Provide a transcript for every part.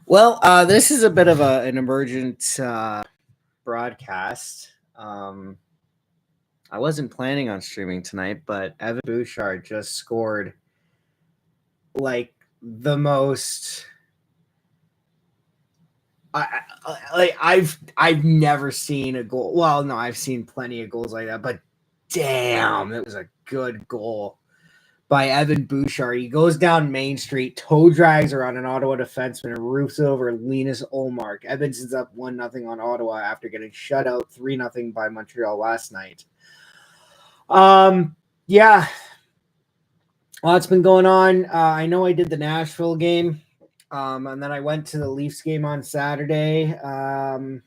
Well, this is a bit of an emergent broadcast. I wasn't planning on streaming tonight, but Evan Bouchard just scored like the most. I've never seen a goal. Well, no, I've seen plenty of goals like that, but damn, it was a good goal by Evan Bouchard. He goes down Main Street, toe drags around an Ottawa defenseman, and roofs over Linus Ullmark. Edmonton's up 1-0 on Ottawa after getting shut out 3-0 by Montreal last night. Yeah, lots been going on. I know I did the Nashville game, and then I went to the Leafs game on Saturday. We're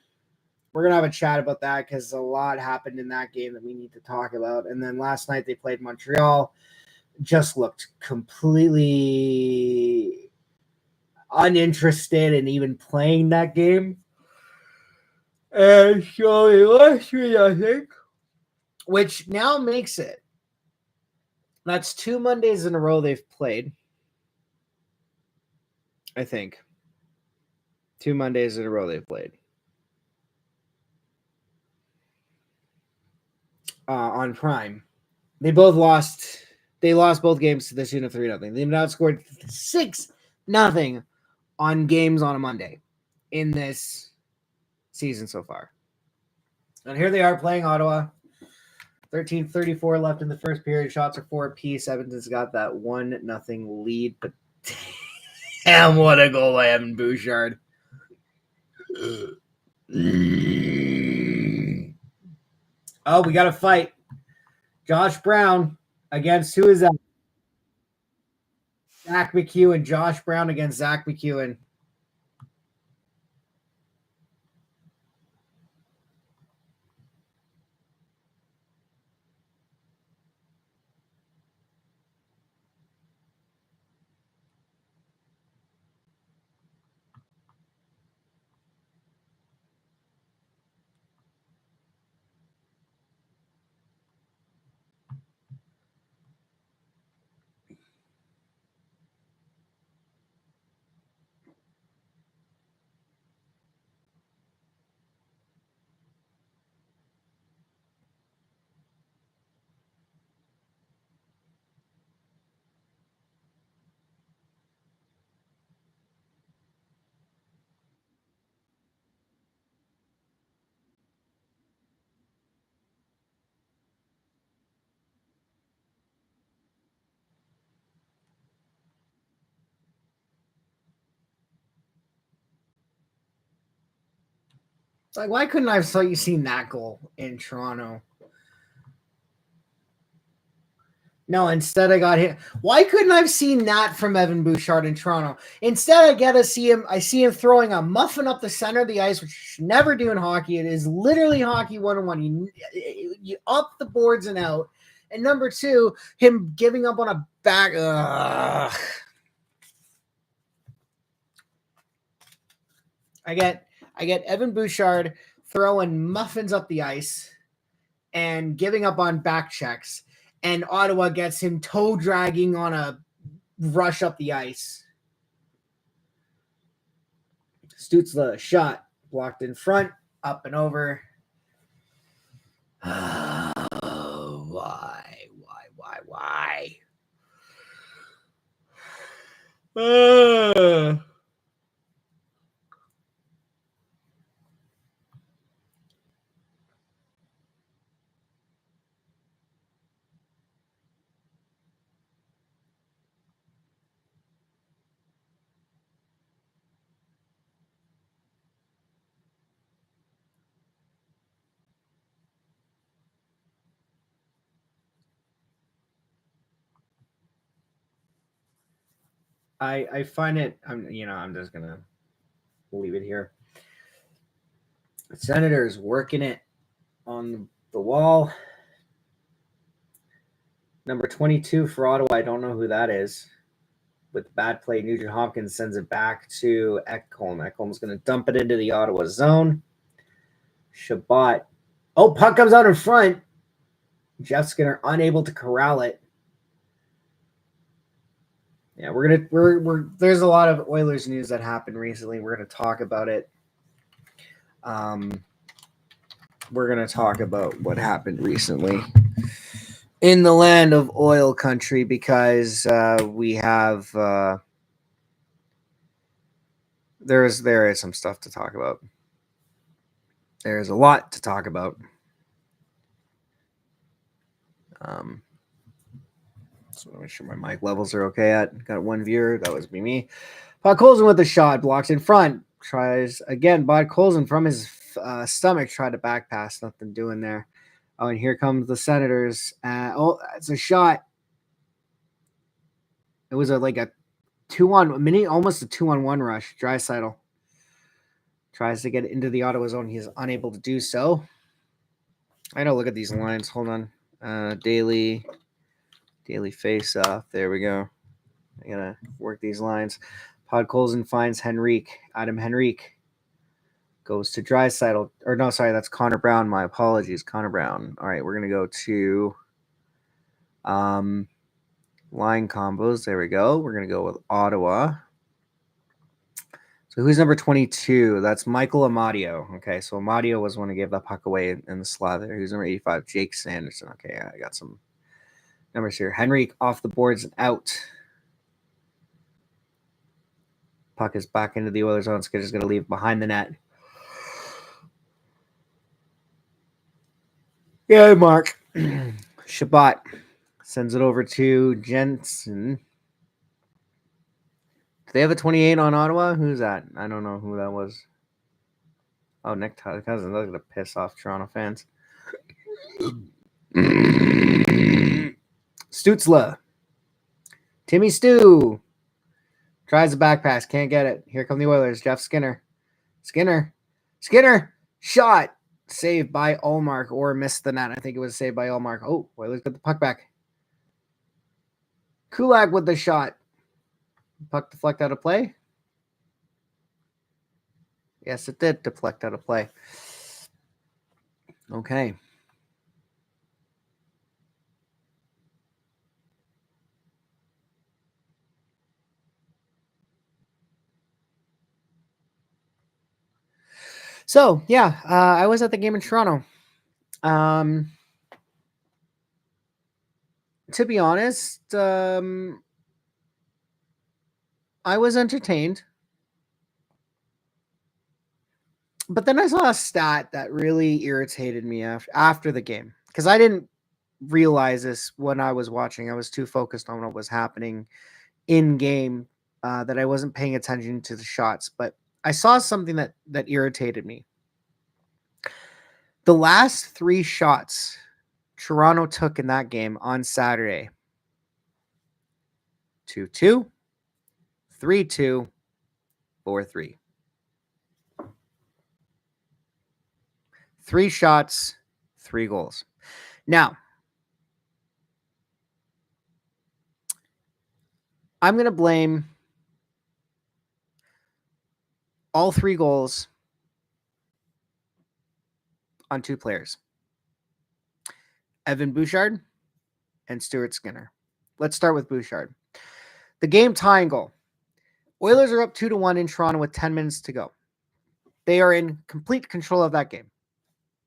going to have a chat about that because a lot happened in that game that we need to talk about. And then last night they played Montreal. Just looked completely uninterested in even playing that game. And so they lost me, I think. Which now makes it. That's 2 Mondays in a row they've played. I think. 2 Mondays in a row they've played. On Prime. They both lost. They lost both games to the tune of 3-0. They've now scored 6-0 on games on a Monday in this season so far. And here they are playing Ottawa. 13:34 left in the first period. Shots are 4 apiece. Edmonton's got that 1-0 lead. But damn, what a goal by Evan Bouchard. Oh, we got a fight. Josh Brown against who is that? Zach McEwen. Josh Brown against Zach McEwen. Like, why couldn't I have saw you seen that goal in Toronto? No, instead I got hit. Why couldn't I have seen that from Evan Bouchard in Toronto? Instead, I see him throwing a muffin up the center of the ice, which you never do in hockey. It is literally hockey 101. You up the boards and out. And number two, him giving up on a back. I get Evan Bouchard throwing muffins up the ice and giving up on back checks. And Ottawa gets him toe dragging on a rush up the ice. Stützle shot blocked in front, up and over. Oh, why? I find it. I'm just gonna leave it here. The Senators working it on the wall. Number 22 for Ottawa. I don't know who that is. With bad play, Nugent Hopkins sends it back to Ekholm. Ekholm's going to dump it into the Ottawa zone. Shabbat. Oh, puck comes out in front. Jeff Skinner unable to corral it. Yeah, we're there's a lot of Oilers news that happened recently. We're gonna talk about it. We're gonna talk about what happened recently in the land of oil country because we have there is some stuff to talk about. There is a lot to talk about. So make sure my mic levels are okay. At got one viewer. That was me. Podkolzin with the shot, blocks in front. Tries again. Podkolzin from his stomach tried to back pass. Nothing doing there. Oh, and here comes the Senators. It's a shot. It was like a 2-on almost a 2-on-1 rush. Draisaitl tries to get into the Ottawa zone. He's unable to do so. I know. Look at these lines. Hold on. Daily face off. There we go. I gotta work these lines. Podkolzin finds Henrique. Adam Henrique goes to Draisaitl. Or no, sorry, that's Connor Brown. My apologies, Connor Brown. All right, we're gonna go to line combos. There we go. We're gonna go with Ottawa. So who's number 22? That's Michael Amadio. Okay, so Amadio was one who gave the puck away in the slot there. Who's number 85? Jake Sanderson. Okay, I got some numbers here. Henrique off the boards and out. Puck is back into the Oilers zone. Skidder's going to leave behind the net. Yeah, Mark. Shabbat sends it over to Jensen. Do they have a 28 on Ottawa? Who's that? I don't know who that was. Oh, Nick Cousins. That's going to piss off Toronto fans. Stutzla. Timmy Stew. Tries a back pass. Can't get it. Here come the Oilers. Jeff Skinner. Skinner. Shot. Saved by Ullmark or missed the net. I think it was saved by Ullmark. Oh, Oilers got the puck back. Kulak with the shot. Puck deflect out of play. Yes, it did deflect out of play. Okay. So, yeah, I was at the game in Toronto. To be honest, I was entertained. But then I saw a stat that really irritated me after the game because I didn't realize this when I was watching. I was too focused on what was happening in game that I wasn't paying attention to the shots. But I saw something that irritated me. The last 3 shots Toronto took in that game on Saturday: 2-2, 3-2, 4-3. 3 shots, 3 goals. Now, I'm going to blame all 3 goals on 2 players: Evan Bouchard and Stuart Skinner. Let's start with Bouchard. The game tying goal. Oilers are up 2-1 in Toronto with 10 minutes to go. They are in complete control of that game.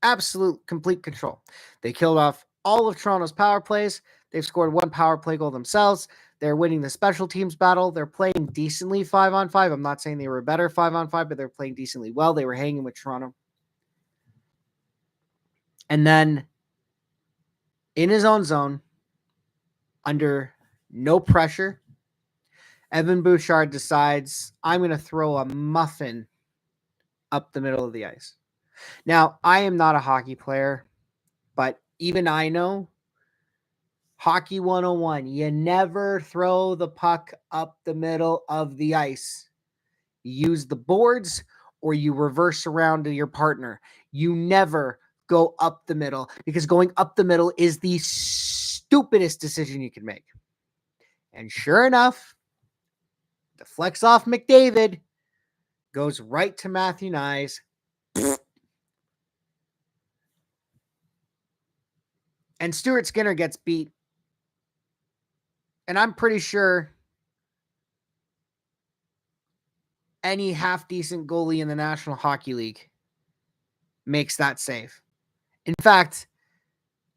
Absolute complete control. They killed off all of Toronto's power plays. They've scored 1 power play goal themselves. They're winning the special teams battle. They're playing decently 5-on-5. I'm not saying they were better 5-on-5, but they're playing decently well. They were hanging with Toronto. And then in his own zone, under no pressure, Evan Bouchard decides, I'm going to throw a muffin up the middle of the ice. Now, I am not a hockey player, but even I know Hockey 101, you never throw the puck up the middle of the ice. You use the boards or you reverse around to your partner. You never go up the middle because going up the middle is the stupidest decision you can make. And sure enough, deflects off McDavid, goes right to Matthew Nyes. And Stuart Skinner gets beat. And I'm pretty sure any half-decent goalie in the National Hockey League makes that save. In fact,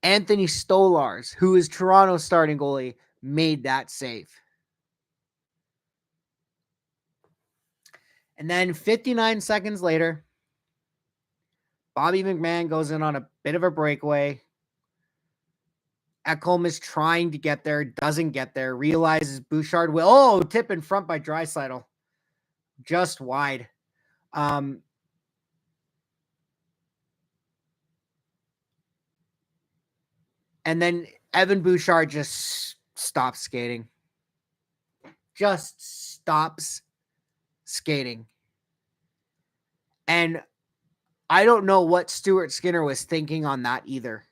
Anthony Stolarz, who is Toronto's starting goalie, made that save. And then 59 seconds later, Bobby McMahon goes in on a bit of a breakaway. Ekholm is trying to get there, doesn't get there, realizes Bouchard will. Tip in front by Draisaitl. Just wide. And then Evan Bouchard just stops skating. Just stops skating. And I don't know what Stuart Skinner was thinking on that either.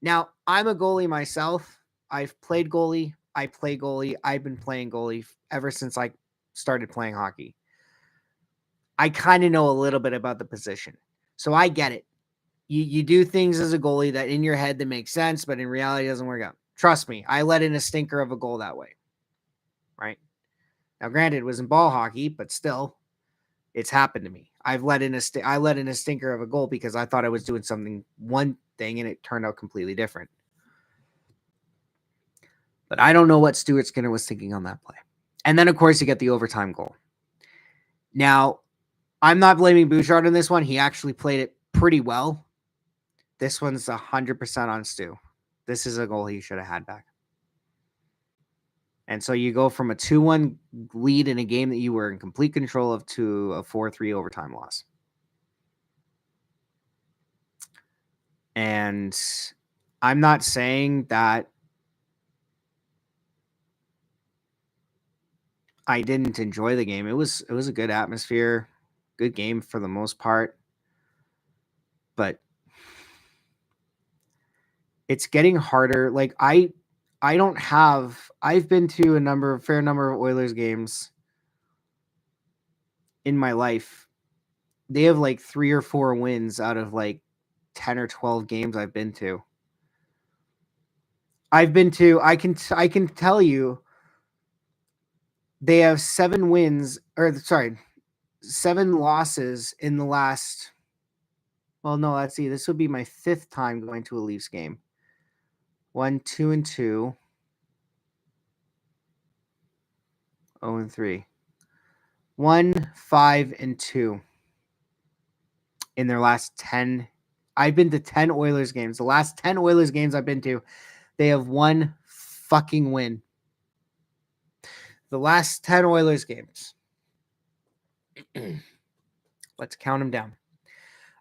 Now, I'm a goalie myself. I've played goalie. I play goalie. I've been playing goalie ever since I started playing hockey. I kind of know a little bit about the position. So I get it. You do things as a goalie that in your head that make sense, but in reality doesn't work out. Trust me, I let in a stinker of a goal that way. Right? Now, granted, it was in ball hockey, but still, it's happened to me. I let in a stinker of a goal because I thought I was doing one thing, and it turned out completely different. But I don't know what Stuart Skinner was thinking on that play. And then, of course, you get the overtime goal. Now, I'm not blaming Bouchard on this one. He actually played it pretty well. This one's 100% on Stu. This is a goal he should have had back. And so you go from a 2-1 lead in a game that you were in complete control of to a 4-3 overtime loss. And I'm not saying that I didn't enjoy the game. It was a good atmosphere, good game for the most part. But it's getting harder. Like I've been to a fair number of Oilers games in my life. They have like 3 or 4 wins out of like 10 or 12 games I've been to. I can tell you they have 7 losses in the last. Well, no, let's see. This would be my 5th time going to a Leafs game. 1, 2, and 2. 0-3. 1, 5, and 2 in their last 10. I've been to 10 Oilers games. The last 10 Oilers games I've been to, they have 1 fucking win. The last 10 Oilers games. Let's count them down.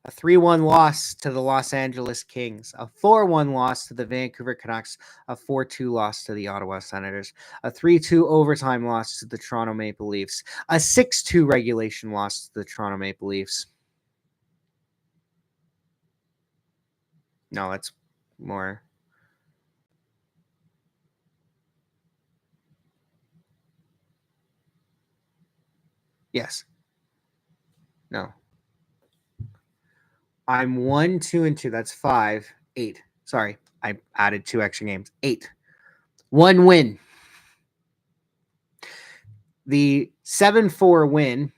A 3-1 loss to the Los Angeles Kings, a 4-1 loss to the Vancouver Canucks, a 4-2 loss to the Ottawa Senators, a 3-2 overtime loss to the Toronto Maple Leafs, a 6-2 regulation loss to the Toronto Maple Leafs. No, that's more. Yes. No. I'm 1, 2, and 2. That's 5, 8. Sorry, I added 2 extra games. 8. 1 win. The 7-4 win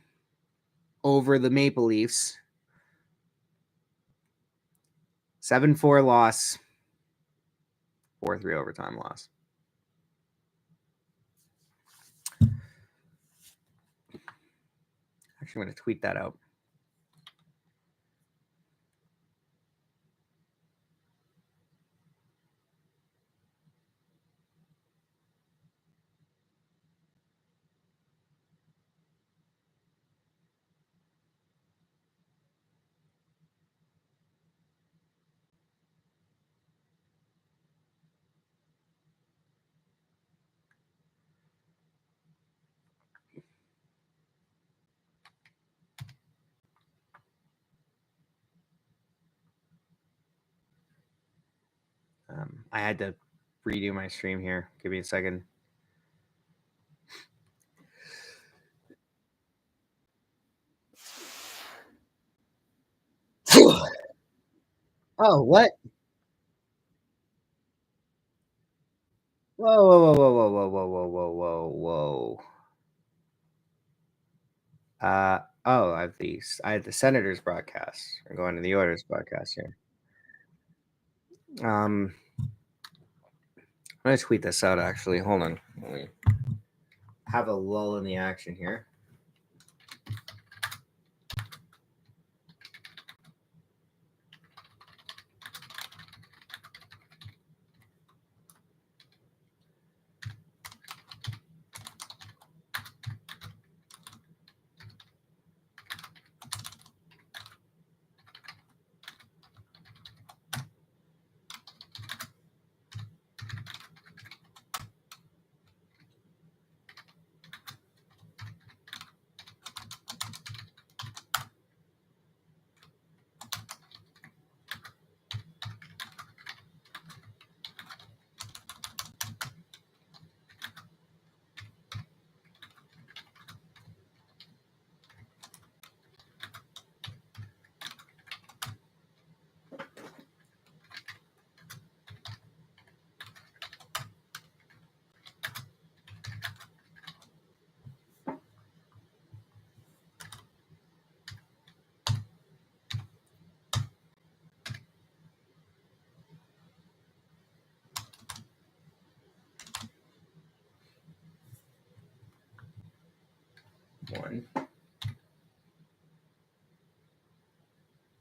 over the Maple Leafs. 7-4 loss. 4-3 overtime loss. Actually, I'm going to tweet that out. I had to redo my stream here. Give me a second. Oh, what? Whoa, whoa, whoa, whoa, whoa, whoa, whoa, whoa, whoa, whoa. I have the Senators broadcast. We're going to the Oilers broadcast here. I'm gonna tweet this out actually. Hold on. Let me have a lull in the action here.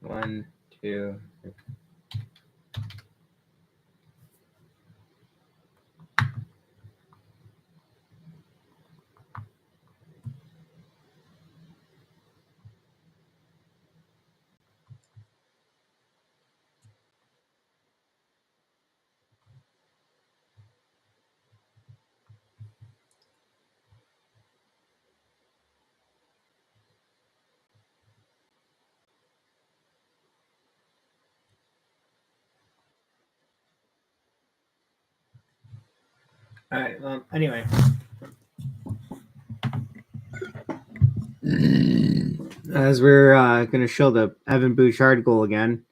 One, two. All right. Well, anyway. As we're going to show the Evan Bouchard goal again.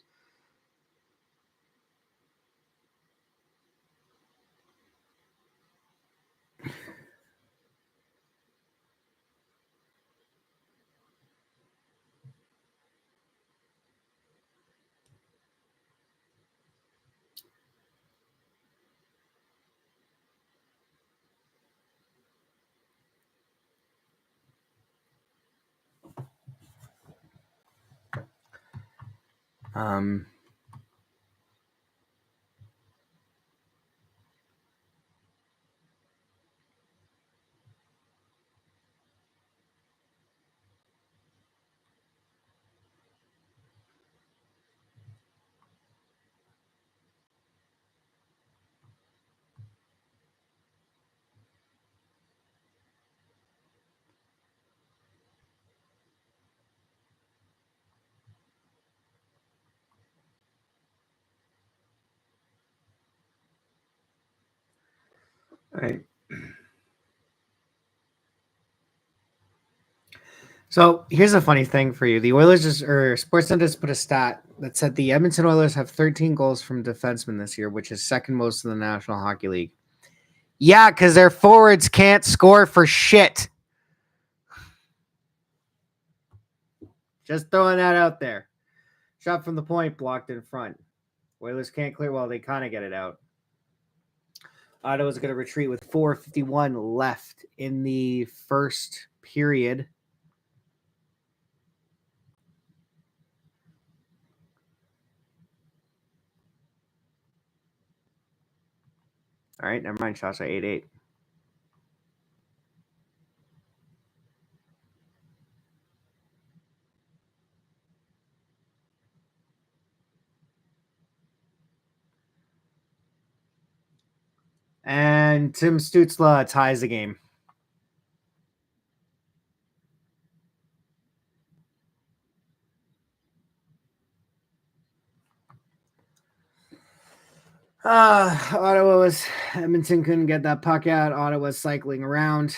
All right. So here's a funny thing for you. The Oilers Sportsnet just put a stat that said the Edmonton Oilers have 13 goals from defensemen this year, which is second most in the National Hockey League. Yeah, because their forwards can't score for shit. Just throwing that out there. Shot from the point, blocked in front. Oilers can't clear. Well, they kind of get it out. Ottawa's going to retreat with 4:51 left in the first period. All right, never mind. Shots are 8-8. And Tim Stützle ties the game. Edmonton couldn't get that puck out. Ottawa's cycling around.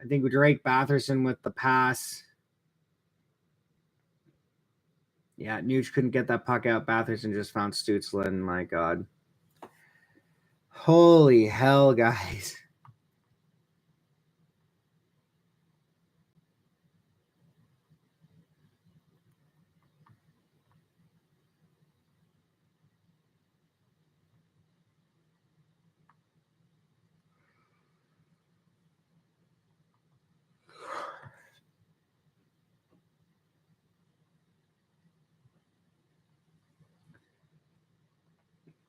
I think Drake Batherson with the pass. Yeah, Nuge couldn't get that puck out. Batherson just found Stützle, and my God. Holy hell, guys.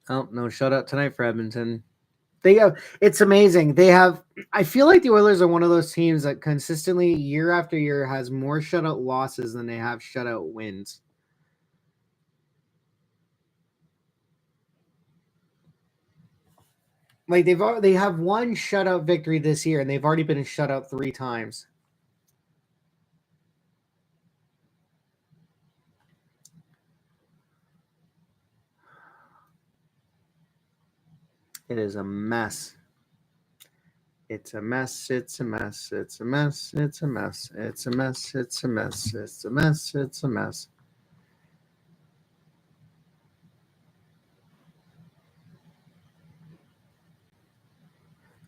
Oh, no shutout tonight for Edmonton. They have, it's amazing. They have, I feel like the Oilers are one of those teams that consistently year after year has more shutout losses than they have shutout wins. Like they have one shutout victory this year, and they've already been shut out 3 times. It is a mess. It's a mess. It's a mess. It's a mess. It's a mess. It's a mess. It's a mess. It's a mess. It's a mess.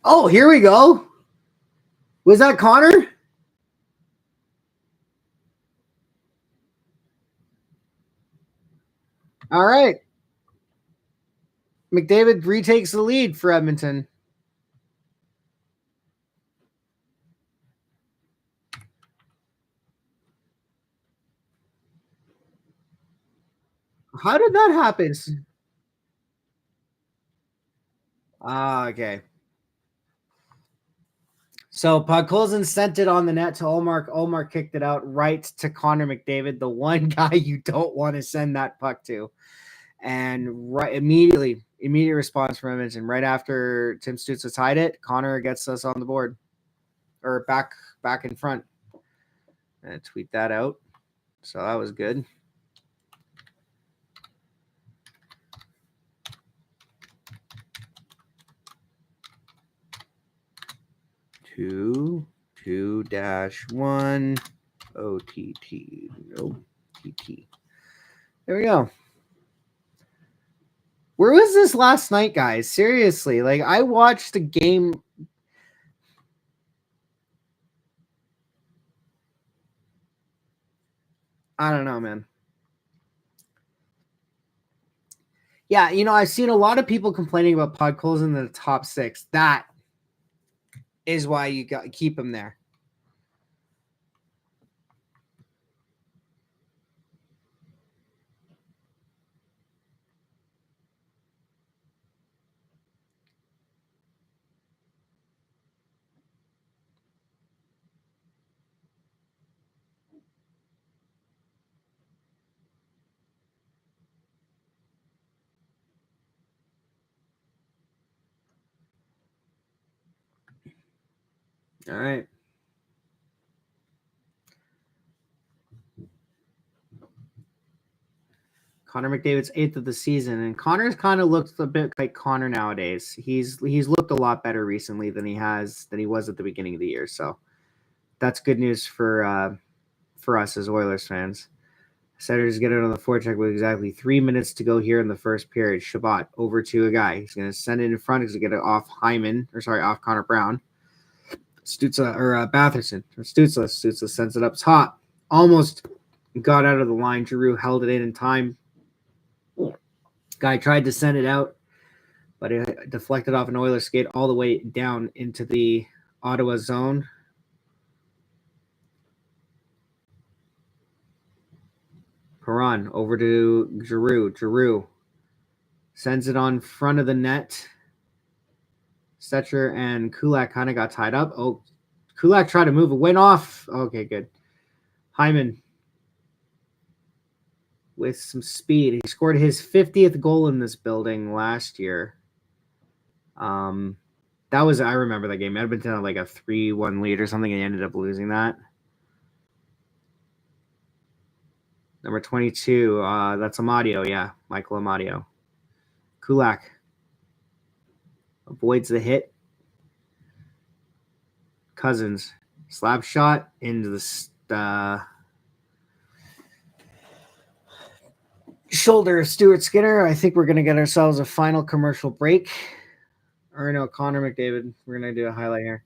Oh, here we go. Was that Connor? All right. McDavid retakes the lead for Edmonton. How did that happen? Okay. So Podkolzin sent it on the net to Olmark. Olmark kicked it out right to Connor McDavid, the one guy you don't want to send that puck to. And right immediate response from Edmonton. Right after Tim Stützle tied it, Connor gets us on the board or back in front. And tweet that out. So that was good. Two dash one OTT. Nope. TT. There we go. Where was this last night, guys? Seriously, like I watched the game. I don't know, man. Yeah, I've seen a lot of people complaining about Podkolzin in the top 6. That is why you got keep him there. All right. Connor McDavid's 8th of the season, and Connor's kind of looks a bit like Connor nowadays. He's looked a lot better recently than he was at the beginning of the year. So that's good news for us as Oilers fans. Senators get it on the forecheck with exactly 3 minutes to go here in the first period. Shabbat over to a guy. He's going to send it in front. He's going to get it off off Connor Brown. Stützle or Batherson or Stützle. Stützle sends it up top. Almost got out of the line. Giroux held it in time. Guy tried to send it out, but it deflected off an Oilers skate all the way down into the Ottawa zone. Perron over to Giroux. Giroux sends it on front of the net. Stetcher and Kulak kind of got tied up. Oh, Kulak tried to move. It went off. Okay, good. Hyman with some speed. He scored his 50th goal in this building last year. That was, I remember that game. Edmonton had like a 3-1 lead or something, and he ended up losing that. Number 22, that's Amadio. Yeah, Michael Amadio. Kulak avoids the hit. Cousins, slap shot into the shoulder of Stuart Skinner. I think we're going to get ourselves a final commercial break. Or no, Connor McDavid. We're going to do a highlight here.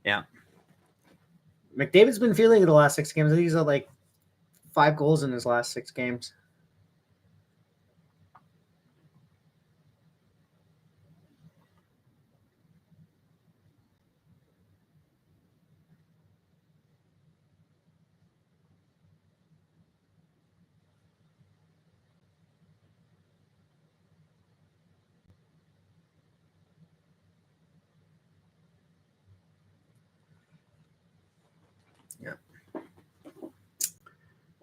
Yeah. McDavid's been feeling it the last 6 games. I think he's had like 5 goals in his last 6 games. Yeah.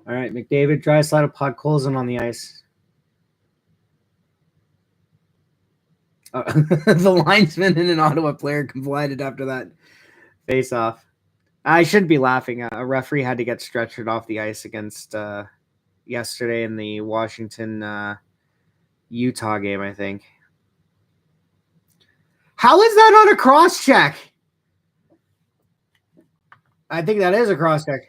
All right, McDavid, Draisaitl, Podkolzin on the ice. The linesman and an Ottawa player collided after that face-off. I shouldn't be laughing. A referee had to get stretchered off the ice against yesterday in the Washington Utah game, I think. How is that not a cross-check? I think that is a cross-check.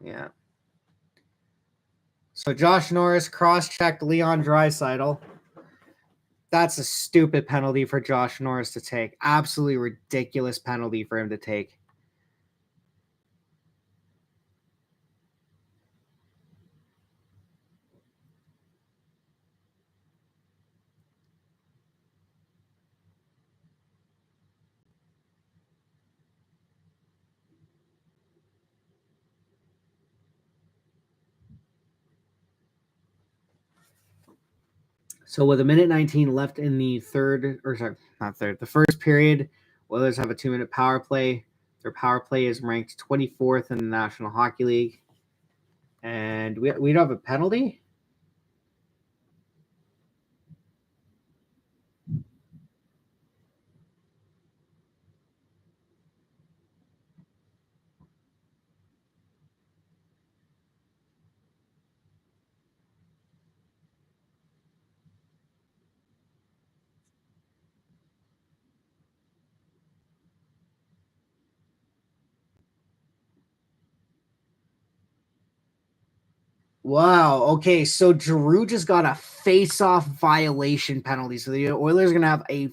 Yeah. So Josh Norris cross-checked Leon Draisaitl. That's a stupid penalty for Josh Norris to take. Absolutely ridiculous penalty for him to take. So with a minute 19 left in the the first period, Oilers have a 2-minute power play. Their power play is ranked 24th in the National Hockey League. And we don't have a penalty? Wow. Okay, so Giroux just got a face-off violation penalty. So the Oilers are going to have a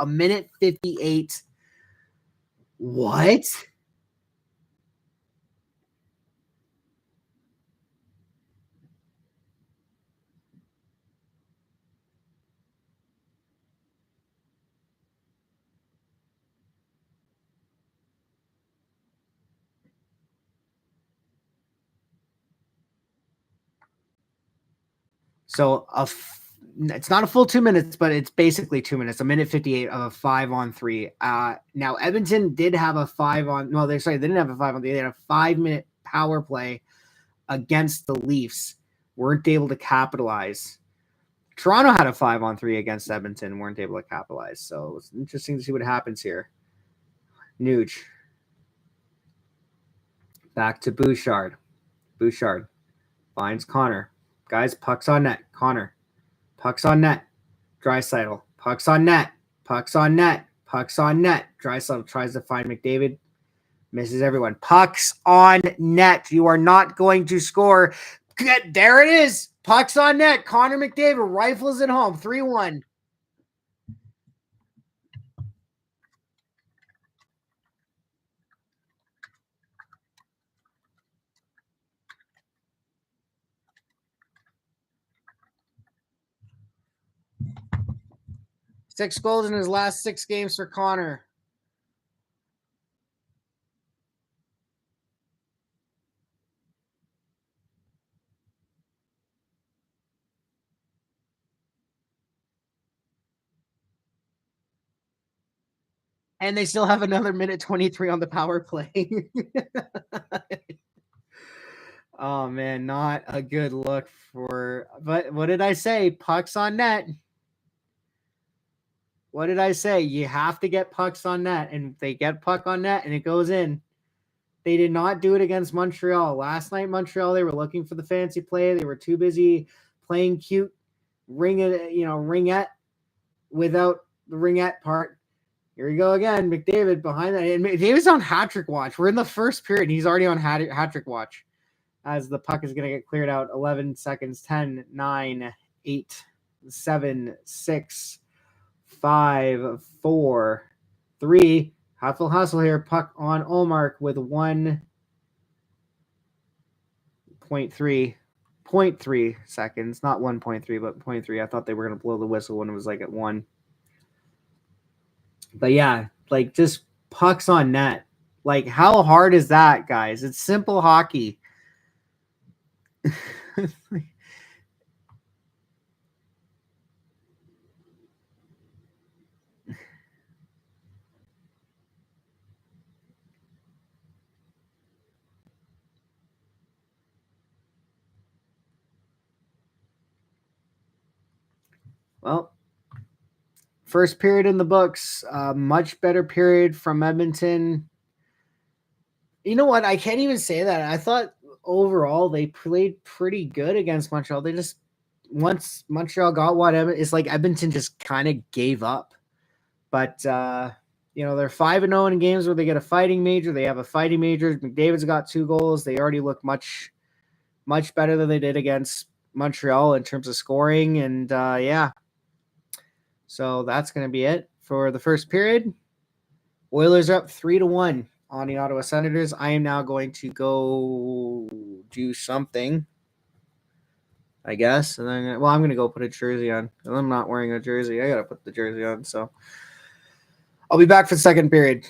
minute 58. What? So it's not a full 2 minutes, but it's basically 2 minutes. A minute 58 of a 5-on-3. Now Edmonton did have a 5-on. No, they didn't have a 5-on-3. They had a 5-minute power play against the Leafs. Weren't able to capitalize. Toronto had a 5-on-3 against Edmonton. Weren't able to capitalize. So it's interesting to see what happens here. Nuge. Back to Bouchard. Bouchard finds Connor. Guys, puck's on net. Connor. Puck's on net. Draisaitl. Puck's on net. Puck's on net. Puck's on net. Draisaitl tries to find McDavid. Misses everyone. Puck's on net. You are not going to score. There it is. Puck's on net. Connor McDavid rifles it home. 3-1. Six goals in his last 6 games for Connor. And they still have another minute 23 on the power play. Oh, man, not a good look for... But what did I say? Pucks on net. What did I say? You have to get pucks on net, and they get puck on net, and it goes in. They did not do it against Montreal. Last night, Montreal, they were looking for the fancy play. They were too busy playing cute ringette without the ringette part. Here we go again. McDavid behind that. And McDavid's on hat-trick watch. We're in the first period, and he's already on hat-trick watch as the puck is going to get cleared out. 11 seconds. 10, 9, 8, 7, 6, 5, 4, 3. Hustle here. Puck on Ullmark with 1.3 seconds. Not 1.3, but 0.3. I thought they were going to blow the whistle when it was like at 1. But yeah, like just pucks on net. Like, how hard is that, guys? It's simple hockey. Well, first period in the books, much better period from Edmonton. You know what? I can't even say that. I thought overall they played pretty good against Montreal. They just once Montreal got one, it's like Edmonton just kind of gave up. But they're 5-0 in games where they get a fighting major. They have a fighting major. McDavid's got 2 goals. They already look much better than they did against Montreal in terms of scoring. And so that's going to be it for the first period. Oilers are up 3-1 on the Ottawa Senators. I am now going to go do something, I guess. And then, I'm going to go put a jersey on. And I'm not wearing a jersey. I got to put the jersey on. So I'll be back for the second period.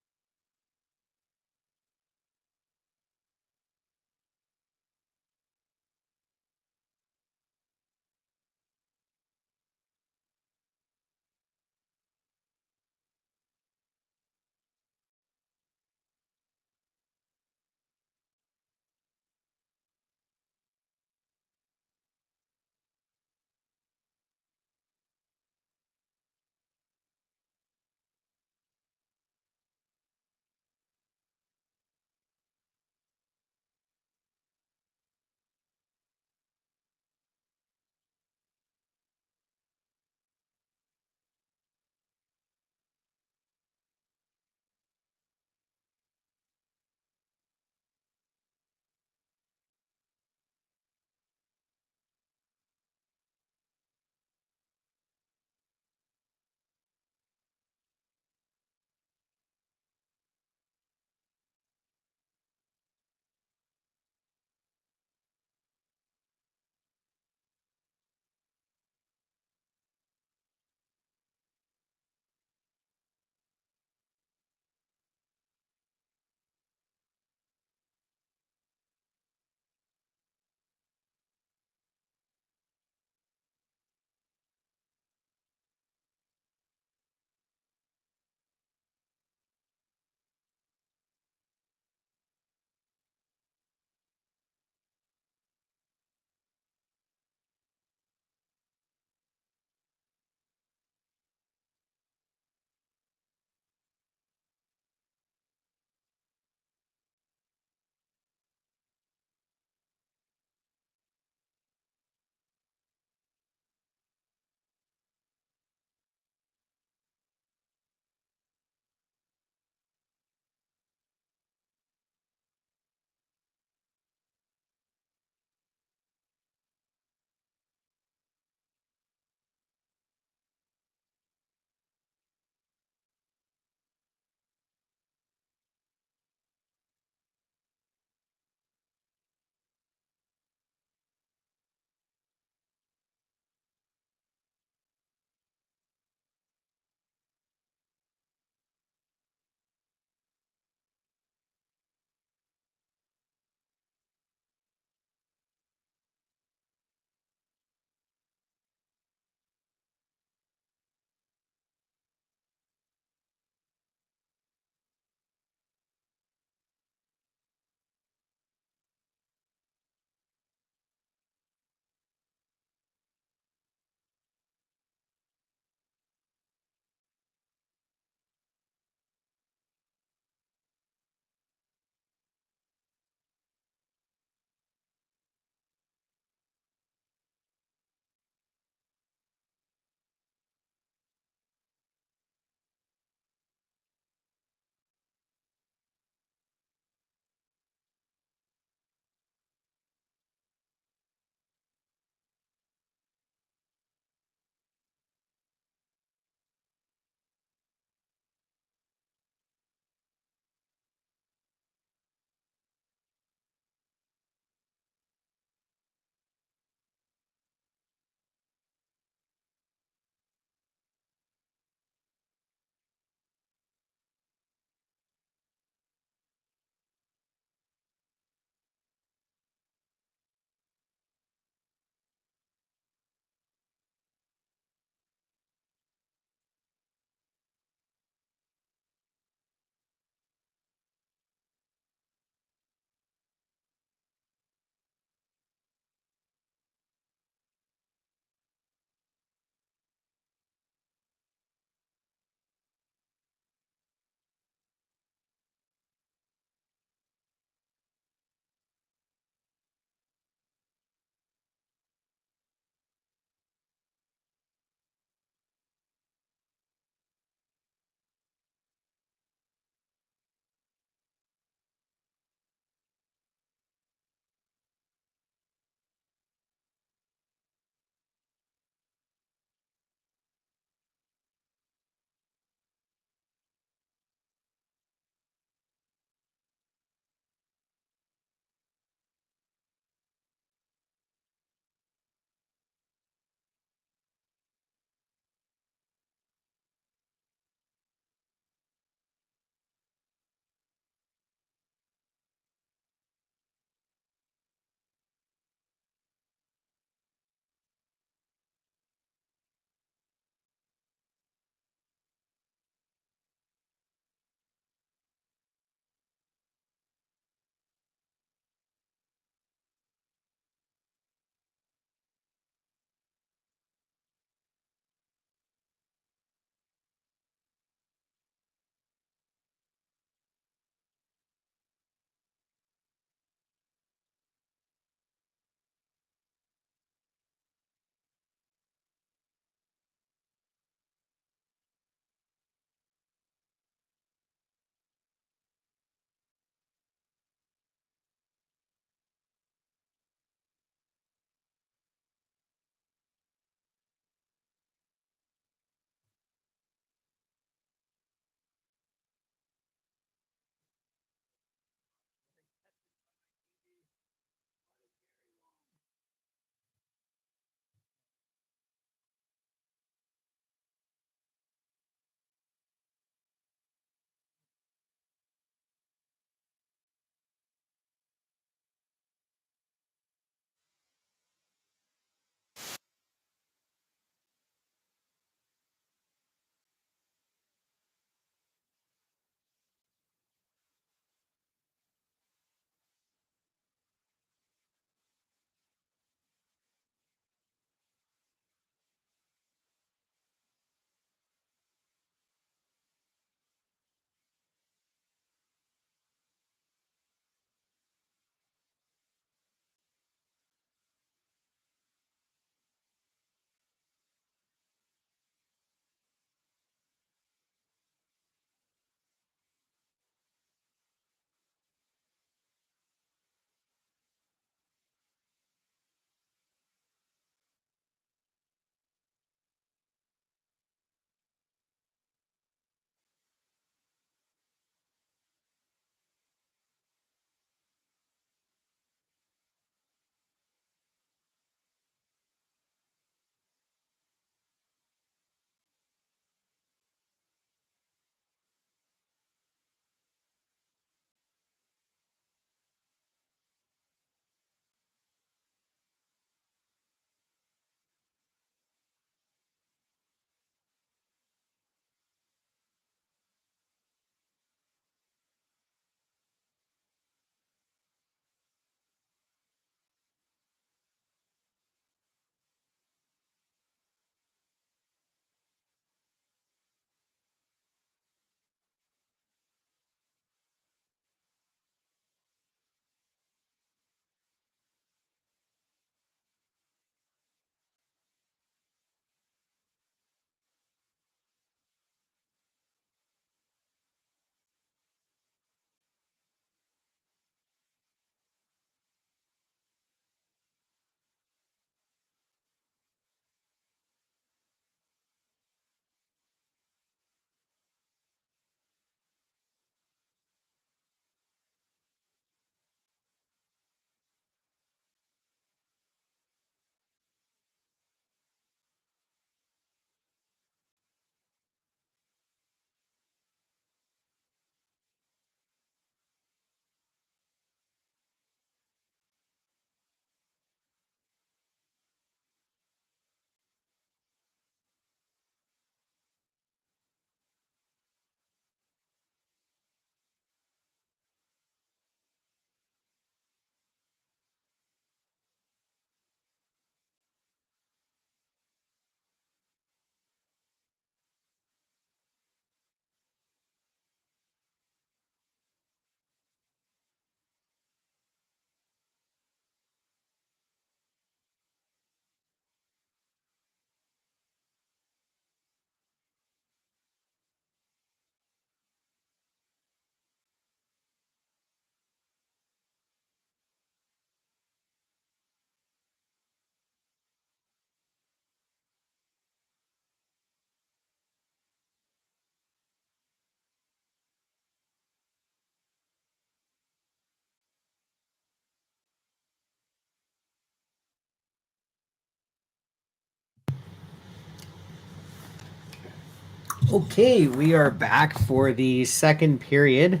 Okay, we are back for the second period.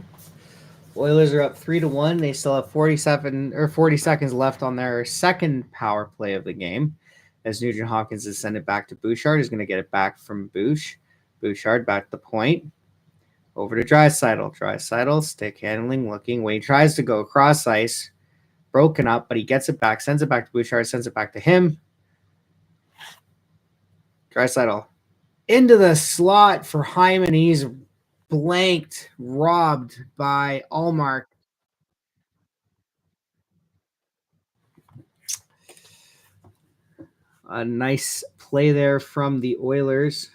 Oilers are up 3-1. They still have 40 seconds left on their second power play of the game. As Nugent Hopkins is sent it back to Bouchard, is going to get it back from Bouchard back to the point. Over to Draisaitl. Draisaitl, stick handling, looking. When he tries to go across ice, broken up, but he gets it back, sends it back to Bouchard, sends it back to him. Draisaitl into the slot for Hyman. He's blanked, robbed by Allmark. A nice play there from the Oilers.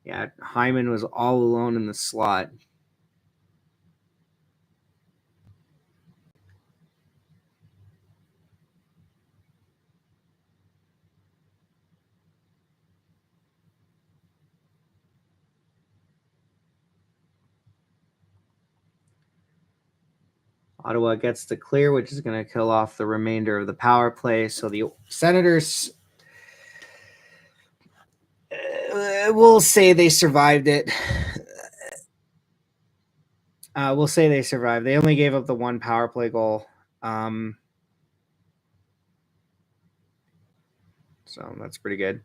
Yeah, Hyman was all alone in the slot. Ottawa gets the clear, which is going to kill off the remainder of the power play. So the Senators will say they survived it. We'll say they survived. They only gave up the one power play goal. So that's pretty good.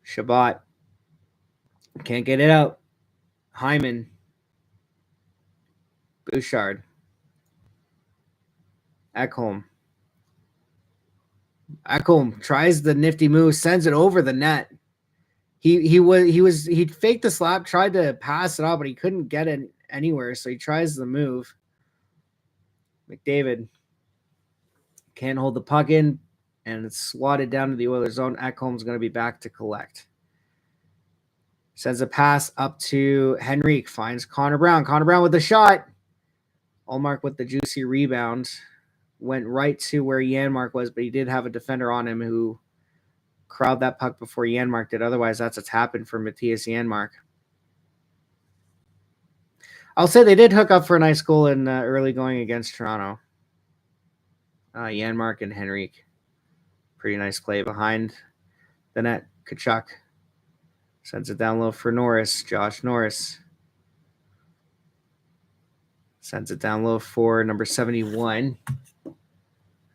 Shabbat can't get it out. Hyman. Bouchard. Ekholm. Ekholm tries the nifty move, sends it over the net. He faked the slap, tried to pass it off, but he couldn't get it anywhere. So he tries the move. McDavid can't hold the puck in, and it's swatted down to the Oilers zone. Ekholm's going to be back to collect. Sends a pass up to Henrique, finds Connor Brown. Connor Brown with the shot. Allmark with the juicy rebound. Went right to where Janmark was, but he did have a defender on him who crowd that puck before Janmark did. Otherwise, that's a tap-in for Matthias Janmark. I'll say they did hook up for a nice goal in early going against Toronto. Janmark and Henrique. Pretty nice play behind the net. Tkachuk sends it down low for Norris. Josh Norris sends it down low for number 71.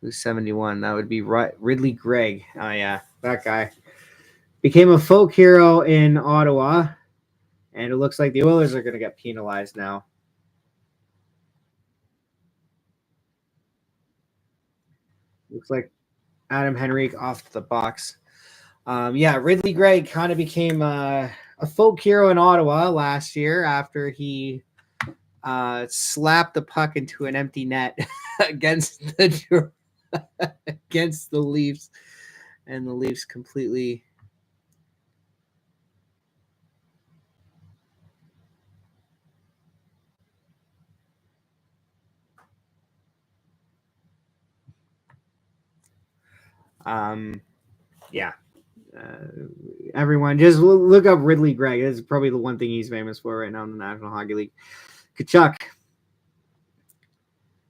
Who's 71? That would be Ridley Gregg. Oh, yeah, that guy. Became a folk hero in Ottawa, and it looks like the Oilers are going to get penalized now. Looks like Adam Henrique off the box. Ridley Gregg kind of became a folk hero in Ottawa last year after he slapped the puck into an empty net against the Leafs, and the Leafs completely everyone just look up Ridley Gregg. This is probably the one thing he's famous for right now in the National Hockey League. Tkachuk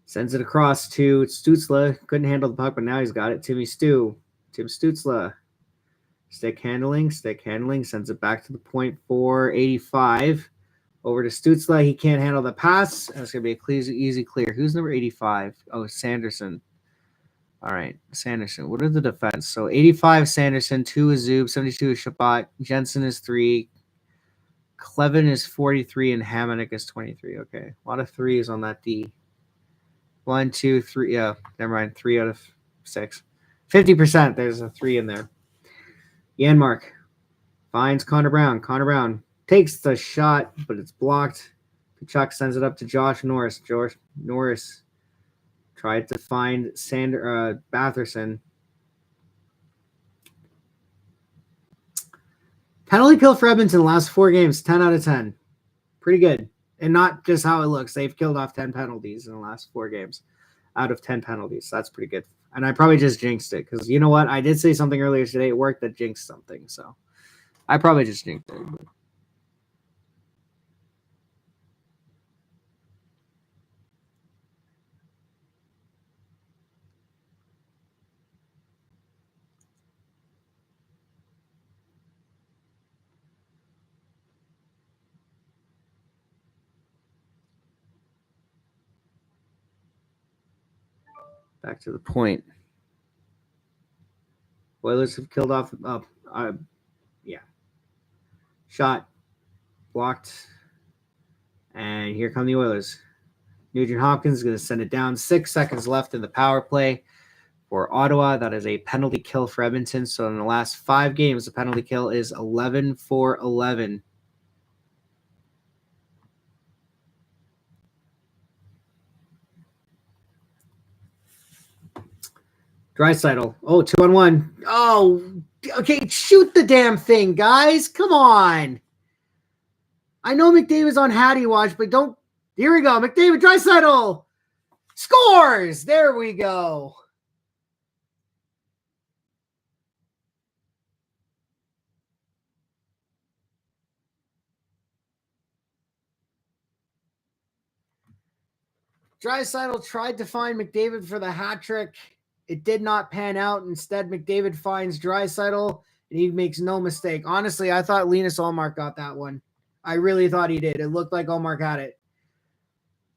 sends it across to Stützle. Couldn't handle the puck, but now he's got it. Tim Stützle. Stick handling. Sends it back to the point for 85. Over to Stützle. He can't handle the pass. It's going to be easy clear. Who's number 85? Oh, Sanderson. All right, Sanderson. What are the defense? So 85 Sanderson, 2 is Zub, 72 is Shabbat, Jensen is 3, Clevin is 43, and Hamonic is 23. Okay, a lot of threes on that D. 1, 2, 3. Yeah, never mind. 3 out of 6. 50%. There's a 3 in there. Janmark finds Connor Brown. Connor Brown takes the shot, but it's blocked. Tkachuk sends it up to Josh Norris. Josh Norris tried to find Batherson. Penalty kill for Edmonton the last 4 games, 10 out of 10. Pretty good. And not just how it looks. They've killed off 10 penalties in the last 4 games out of 10 penalties. That's pretty good. And I probably just jinxed it because you know what? I did say something earlier today at work that jinxed something. So I probably just jinxed it. Back to the point. Oilers have killed off. Yeah. Shot. Blocked. And here come the Oilers. Nugent Hopkins is going to send it down. 6 seconds left in the power play for Ottawa. That is a penalty kill for Edmonton. So in the last 5 games, the penalty kill is 11 for 11. Draisaitl. Oh, 2-on-1. Oh, okay. Shoot the damn thing, guys. Come on. I know McDavid's on Hattie watch, but don't. Here we go. McDavid, Draisaitl scores. There we go. Draisaitl tried to find McDavid for the hat trick. It did not pan out. Instead, McDavid finds Draisaitl, and he makes no mistake. Honestly, I thought Linus Ullmark got that one. I really thought he did. It looked like Ullmark had it.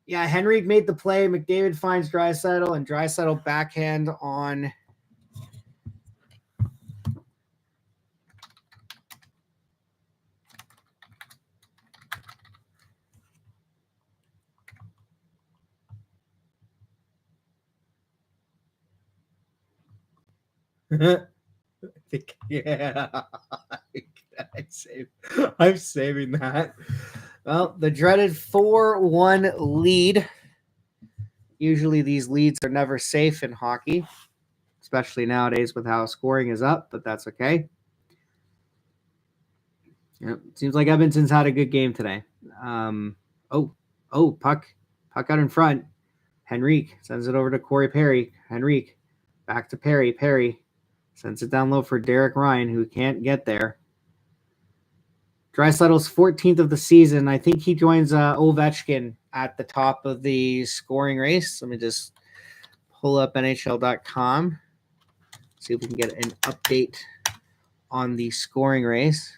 Yeah, Henrique made the play. McDavid finds Draisaitl, and Draisaitl backhand on yeah. I'm saving that. Well, the dreaded 4-1 lead. Usually these leads are never safe in hockey, especially nowadays with how scoring is up, but that's okay. Yep. Seems like Edmonton's had a good game today. Puck out in front. Henrique sends it over to Corey Perry. Henrique back to Perry. Perry sends it down low for Derek Ryan, who can't get there. Draisaitl's 14th of the season. I think he joins Ovechkin at the top of the scoring race. Let me just pull up NHL.com. See if we can get an update on the scoring race.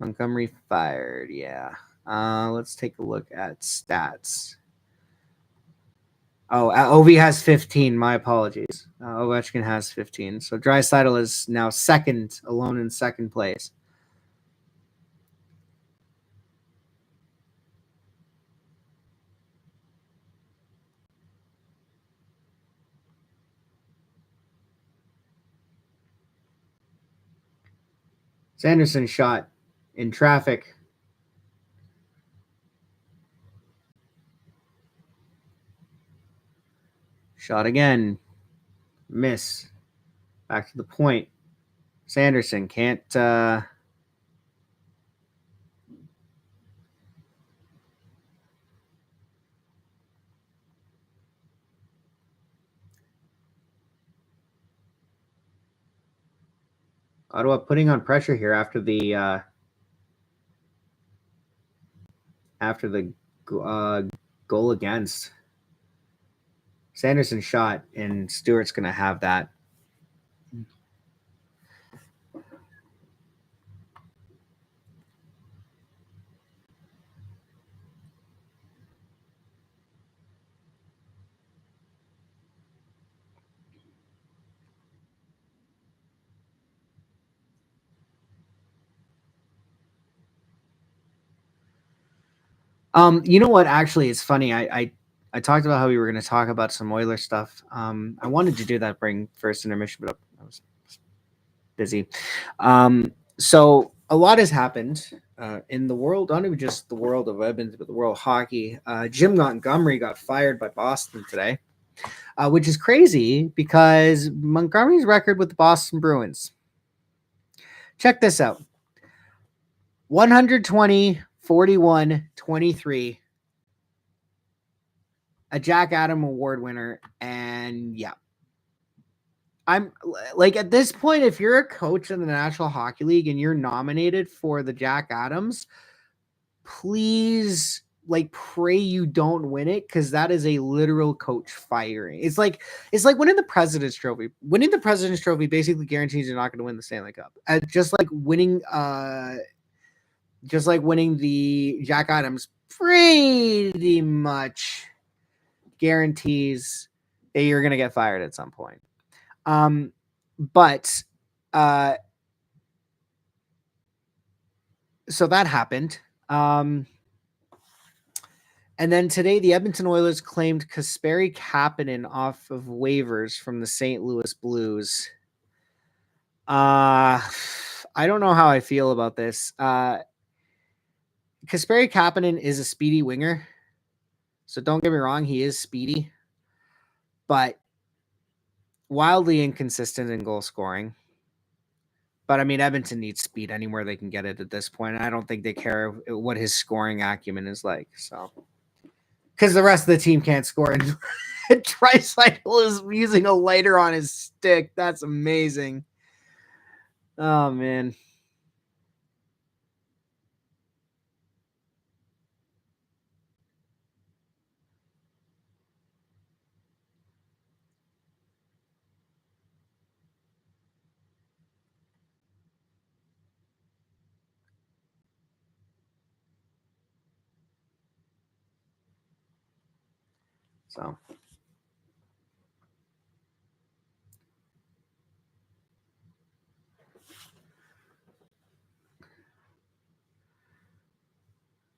Montgomery fired. Yeah. Let's take a look at stats. Oh, Ovi has 15. My apologies. Ovechkin has 15. So Draisaitl is now second, alone in second place. Sanderson shot in traffic. Shot again. Miss. Back to the point. Sanderson can't. Ottawa putting on pressure here after the goal against. Sanderson shot, and Stewart's going to have that. You know what? Actually, it's funny. I talked about how we were going to talk about some Oilers stuff. I wanted to do that during first intermission, but I was busy. So a lot has happened in the world, not even just the world of Edmonton, but the world of hockey. Jim Montgomery got fired by Boston today, which is crazy because Montgomery's record with the Boston Bruins. Check this out. 120, 41, 23. A Jack Adam Award winner. And yeah. I'm like, at this point, if you're a coach in the National Hockey League and you're nominated for the Jack Adams, please, like, pray you don't win it, because that is a literal coach firing. It's like winning the President's Trophy. Winning the President's Trophy basically guarantees you're not going to win the Stanley Cup. Just like winning the Jack Adams pretty much guarantees you're going to get fired at some point. But so that happened. And then today, the Edmonton Oilers claimed Kasperi Kapanen off of waivers from the St. Louis Blues. I don't know how I feel about this. Kasperi Kapanen is a speedy winger. So don't get me wrong, he is speedy. But wildly inconsistent in goal scoring. But I mean, Edmonton needs speed anywhere they can get it at this point. And I don't think they care what his scoring acumen is like. So, because the rest of the team can't score, and Draisaitl is using a lighter on his stick. That's amazing. Oh man. So.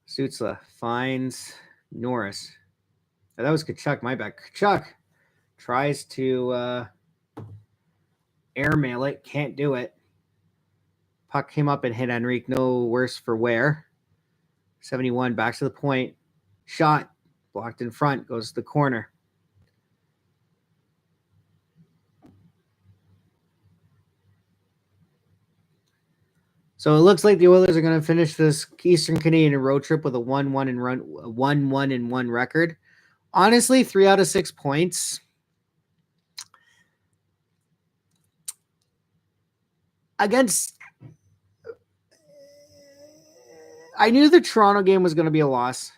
Stützle finds Norris. Oh, that was Kachuk, my bad. Kachuk tries to airmail it, can't do it. Puck came up and hit Henrique, no worse for wear. 71, back to the point. Shot, blocked in front, goes to the corner. So it looks like the Oilers are going to finish this Eastern Canadian road trip with a 1-1-1 record. Honestly, 3 out of 6 points. Against, I knew the Toronto game was going to be a loss.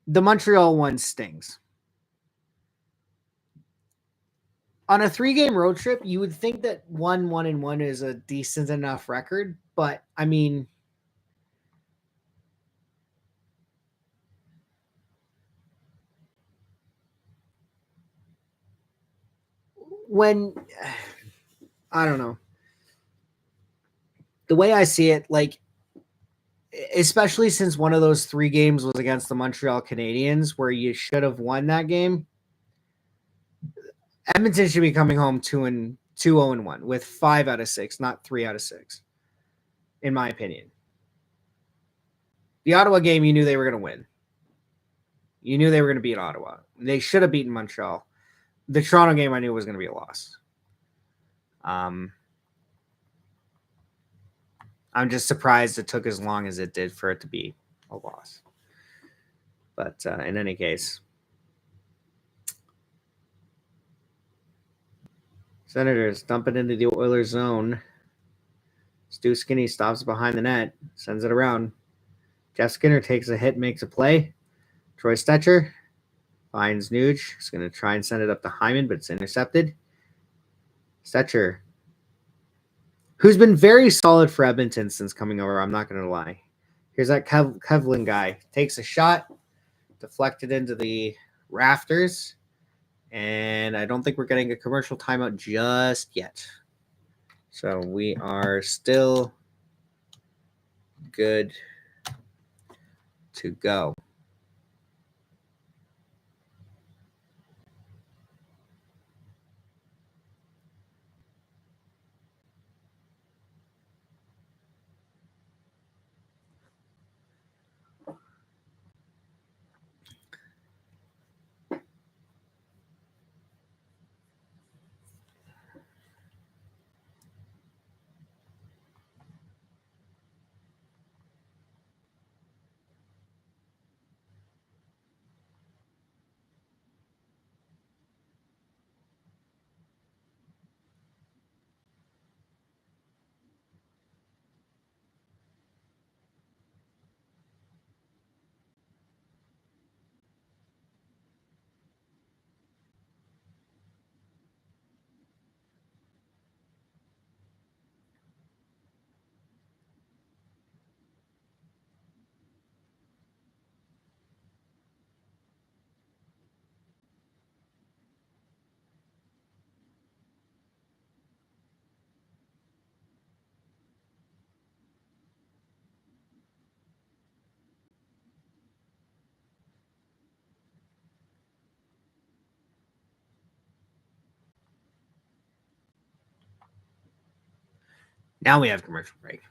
The Montreal one stings. On a 3-game road trip, you would think that 1-1 is a decent enough record, but I mean, when I don't know, the way I see it, like, especially since one of those 3 games was against the Montreal Canadiens, where you should have won that game, Edmonton should be coming home 2-0-1 with 5 out of 6, not 3 out of 6, in my opinion. The Ottawa game, you knew they were going to win. You knew they were going to beat Ottawa. They should have beaten Montreal. The Toronto game, I knew was going to be a loss. I'm just surprised it took as long as it did for it to be a loss. But in any case, Senators dump it into the Oilers zone. Stu Skinny stops behind the net, sends it around. Jeff Skinner takes a hit, makes a play. Troy Stetcher finds Nuge. He's going to try and send it up to Hyman, but it's intercepted. Stetcher, who's been very solid for Edmonton since coming over, I'm not going to lie. Here's that Kevlin guy. Takes a shot, deflected into the rafters, and I don't think we're getting a commercial timeout just yet. So we are still good to go. Now we have commercial break.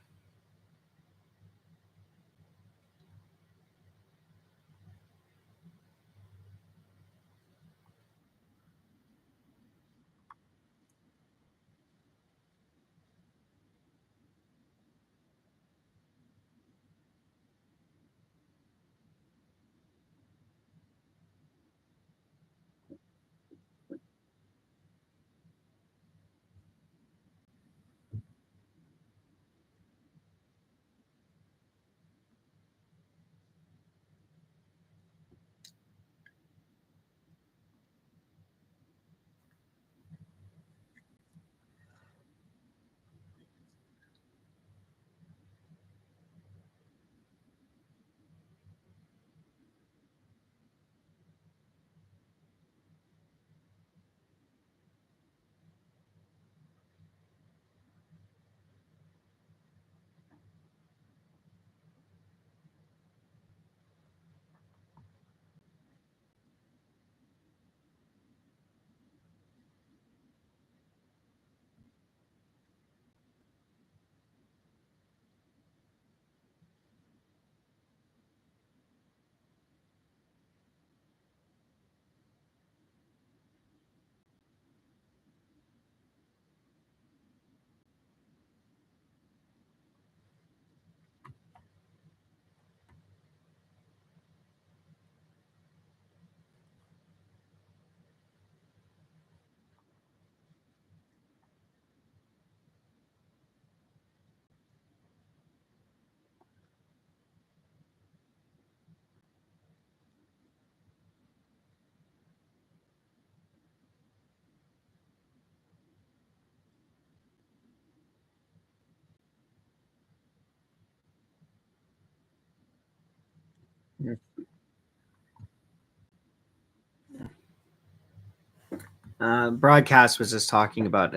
Broadcast was just talking about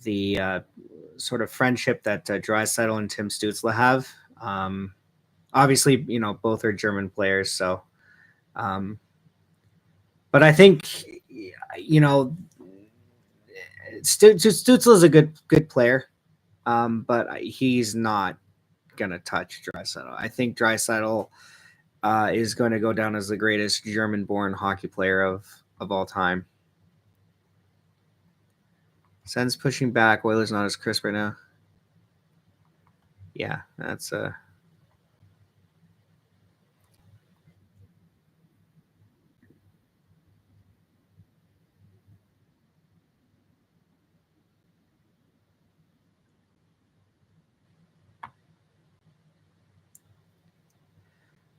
the sort of friendship that Draisaitl and Tim Stützle have. Obviously, both are German players, so. But I think, Stützle is a good player, but he's not gonna touch Draisaitl. I think Draisaitl is going to go down as the greatest German-born hockey player of all time. Sens pushing back. Oilers not as crisp right now. Yeah, that's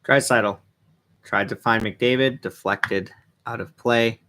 Draisaitl tried to find McDavid, deflected out of play.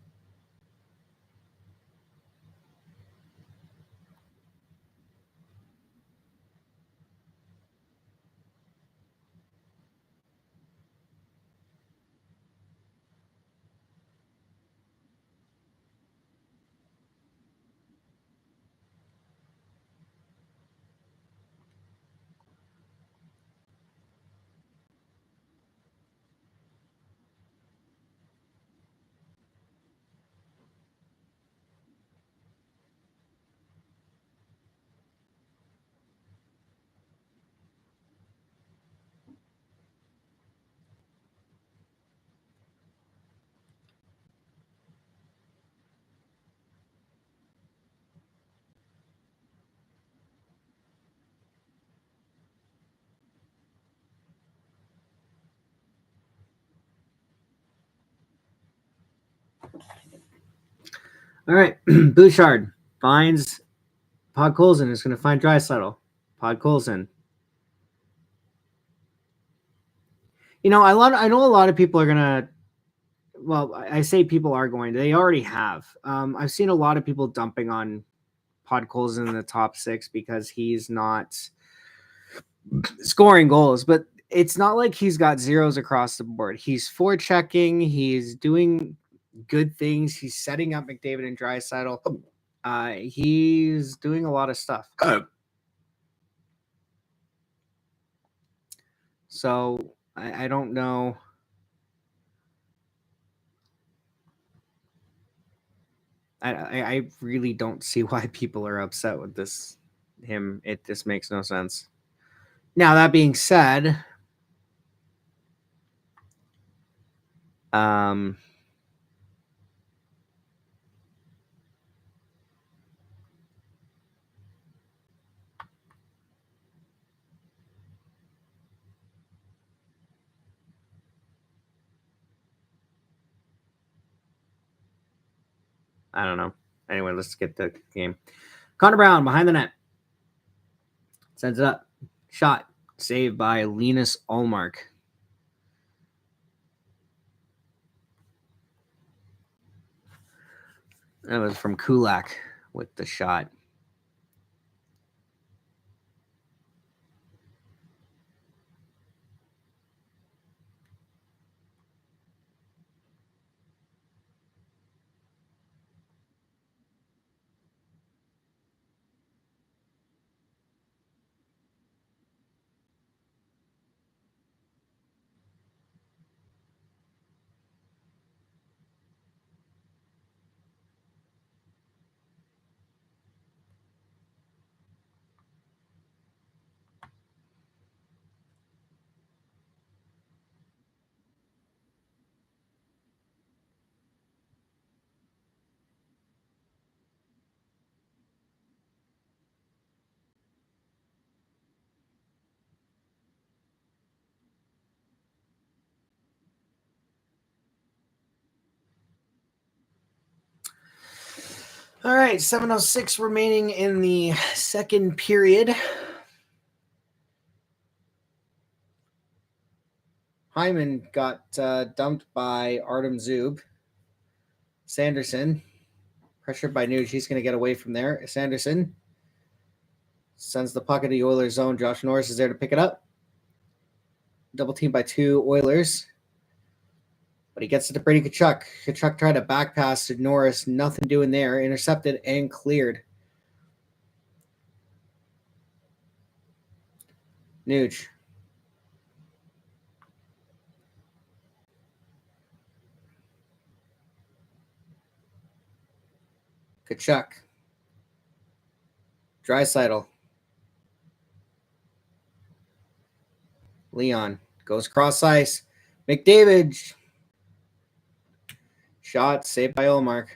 All right, Bouchard finds Podkolzin is going to find Draisaitl. Podkolzin. I know a lot of people are going to. Well, I say people are going. They already have. I've seen a lot of people dumping on Podkolzin in the top six because he's not scoring goals, but it's not like he's got zeros across the board. He's forechecking. He's doing good things. He's setting up McDavid and Draisaitl. He's doing a lot of stuff. So I don't know. I really don't see why people are upset with this him. It just makes no sense. Now, that being said, I don't know. Anyway, let's get the game. Connor Brown behind the net. Sends it up. Shot. Saved by Linus Ullmark. That was from Kulak with the shot. All right, 7:06 remaining in the second period. Hyman got dumped by Artem Zub. Sanderson, pressured by Nuge. He's going to get away from there. Sanderson sends the puck into the Oilers zone. Josh Norris is there to pick it up. Double team by 2 Oilers. But he gets it to Brady Tkachuk. Tkachuk tried a back pass to Norris. Nothing doing there. Intercepted and cleared. Nuge. Tkachuk. Draisaitl. Leon goes cross ice. McDavid. Shot saved by Ullmark.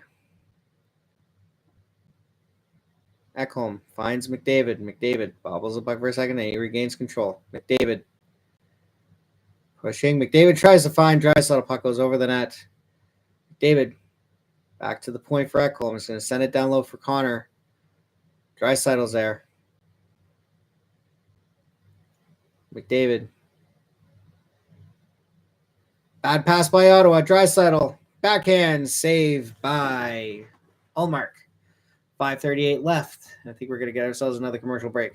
Ekholm finds McDavid. McDavid bobbles the puck for a second and he regains control. McDavid pushing. McDavid tries to find Draisaitl. Puck goes over the net. McDavid back to the point for Ekholm. He's going to send it down low for Connor. Draisaitl's there. McDavid. Bad pass by Ottawa. Draisaitl. Backhand save by Ullmark. 5:38 left. I think we're going to get ourselves another commercial break.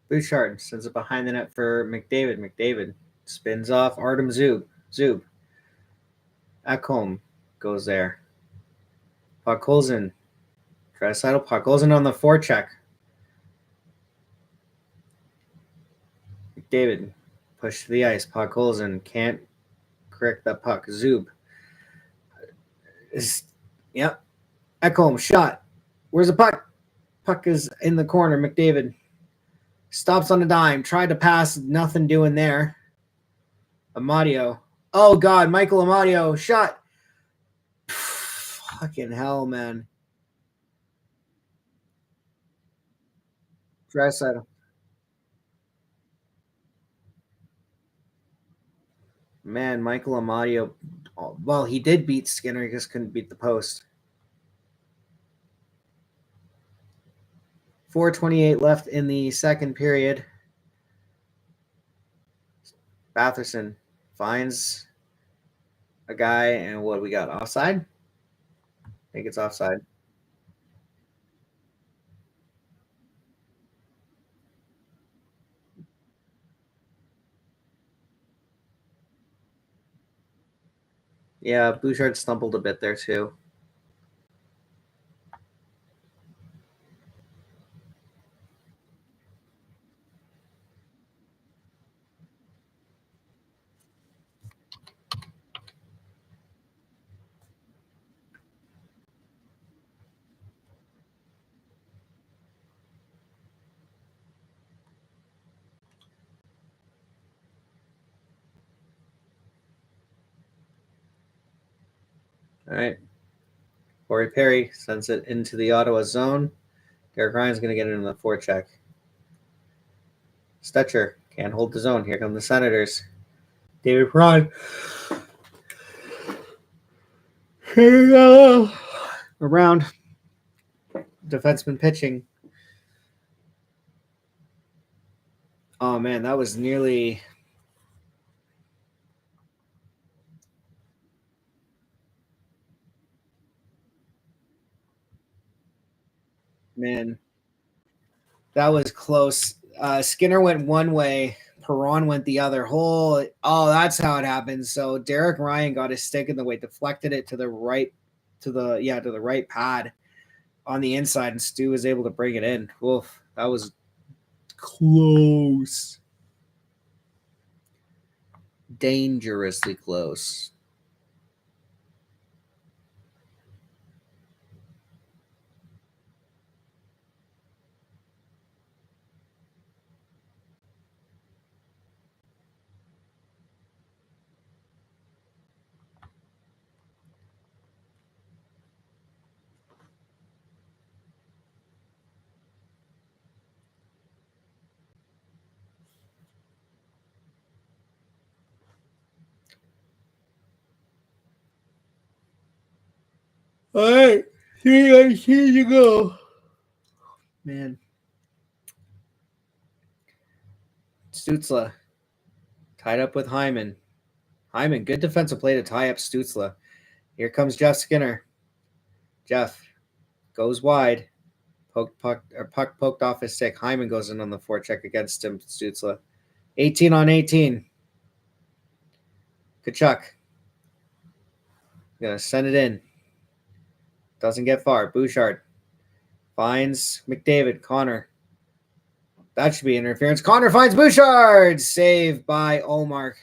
Bouchard sends it behind the net for McDavid. McDavid spins off Artem Zub. Zub. Ekholm goes there. Podkolzin. Draisaitl. Podkolzin on the forecheck. McDavid. Push to the ice. Podkolzin can't correct that puck. Zub. Yep. Ekholm shot. Where's the puck? Puck is in the corner. McDavid stops on a dime. Tried to pass. Nothing doing there. Amadio. Oh, God. Michael Amadio. Shot. Fucking hell, man. Draisaitl. Man, Michael Amadio. Well, he did beat Skinner. He just couldn't beat the post. 4:28 left in the second period. Batherson finds a guy, and what we got? Offside? I think it's offside. Yeah, Bouchard stumbled a bit there too. All right. Corey Perry sends it into the Ottawa zone. Derek Ryan's going to get it in the forecheck. Stetcher can't hold the zone. Here come the Senators. David Perron. Around. Defenseman pitching. Oh, man, that was nearly... Man, that was close. Skinner went one way. Perron went the other. That's how it happened. So Derek Ryan got his stick in the way, deflected it to the right, to the right pad on the inside, and Stu was able to bring it in. Oof, that was close. Dangerously close. All right, here you go, man. Stutzla tied up with Hyman. Hyman, good defensive play to tie up Stutzla. Here comes Jeff Skinner. Jeff goes wide. Puck poked off his stick. Hyman goes in on the forecheck against him. Stutzla. 18 on 18. Kachuk. Gonna send it in. Doesn't get far. Bouchard finds McDavid. Connor. That should be interference. Connor finds Bouchard. Saved by Olmark.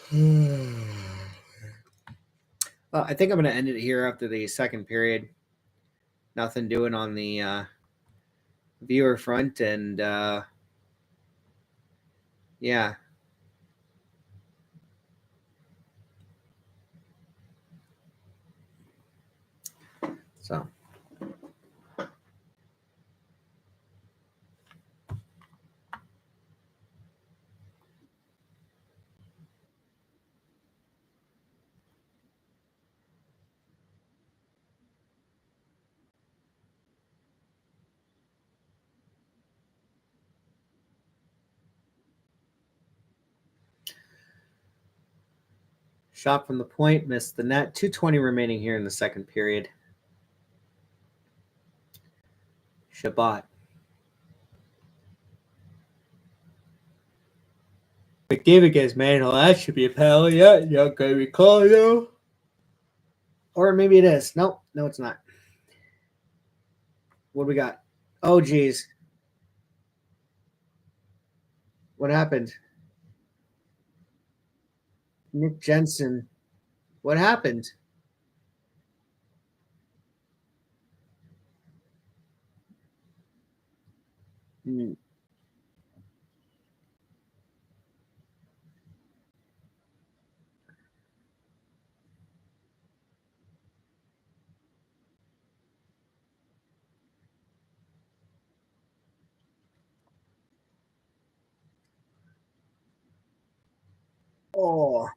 I think I'm going to end it here after the second period. Nothing doing on the viewer front, and yeah. So. Shot from the point, missed the net. 2:20 remaining here in the second period. Shabbat. McDavid gets manhandled. That should be a penalty. Yeah, you're going to be called, though. Or maybe it is. Nope. No, it's not. What do we got? Oh, geez. What happened? Nick Jensen. What happened? Hmm. Oh.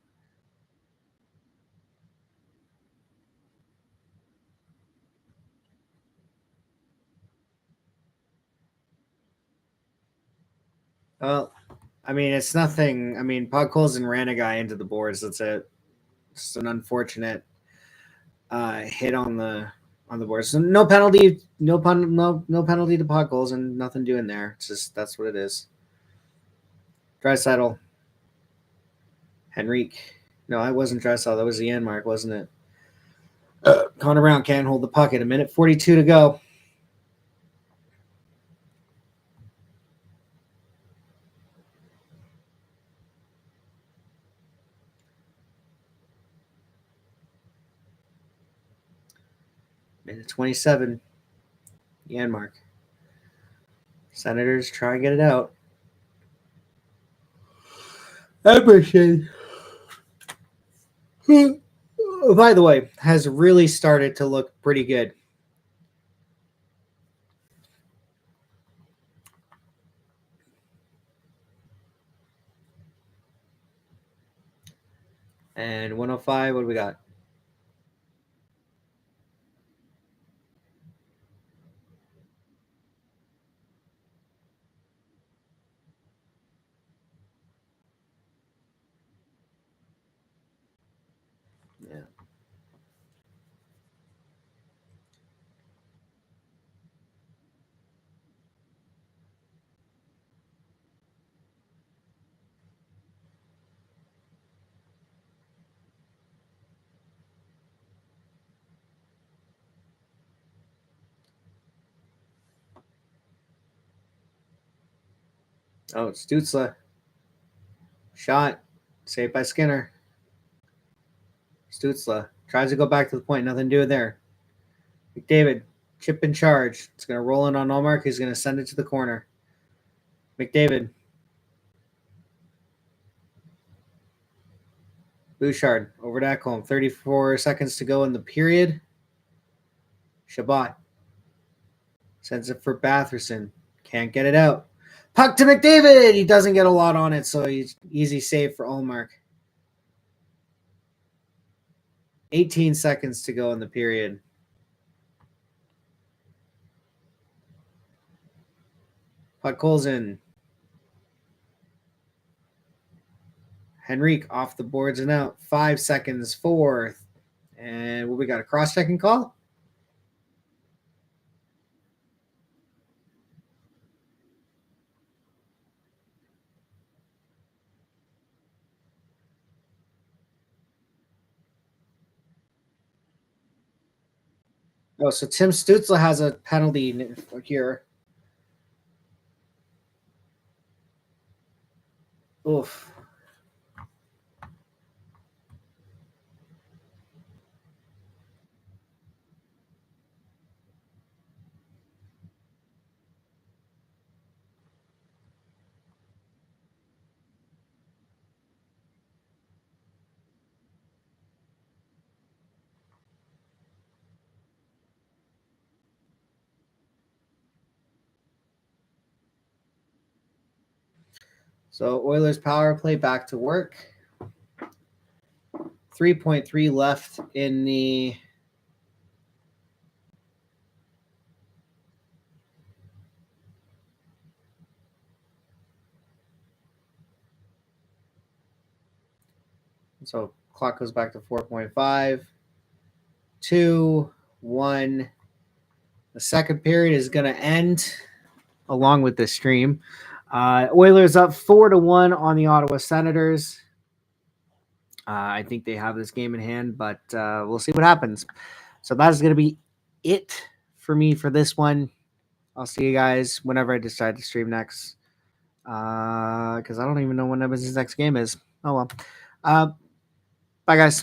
Well, I mean, it's nothing. I mean, Podkolzin ran a guy into the boards. That's it. Just an unfortunate hit on the board. So no penalty, no penalty to Podkolzin. Nothing doing there. It's just that's what it is. Draisaitl. Henrique. No, that wasn't Draisaitl. That was the end mark, wasn't it? Connor Brown can't hold the puck at a minute 42 to go. Minute 27. The end mark. Senators try and get it out. Emerson. By the way, has really started to look pretty good. And 105, what do we got? Yeah. Oh, it's Stutzla. Shot. Saved by Skinner. Stutzla tries to go back to the point. Nothing to do there. McDavid, chip in charge. It's going to roll in on Allmark. He's going to send it to the corner. McDavid. Bouchard over to Ekholm. 34 seconds to go in the period. Shabbat sends it for Batherson. Can't get it out. Puck to McDavid. He doesn't get a lot on it, so he's easy save for Allmark. 18 seconds to go in the period. Podkolzin. Henrique off the boards and out. 5 seconds. Fourth. And what we got? A cross-checking call? Oh, so Tim Stutzla has a penalty here. Oof. So Oilers power play back to work. 3.3 left in the so clock goes back to 4.5. 2, 1. The second period is going to end along with the stream. Oilers up 4-1 on the Ottawa Senators. I think they have this game in hand, but we'll see what happens. So that's going to be it for me for this one. I'll see you guys whenever I decide to stream next. Because I don't even know when Edmonton's next game is. Oh well. Bye, guys.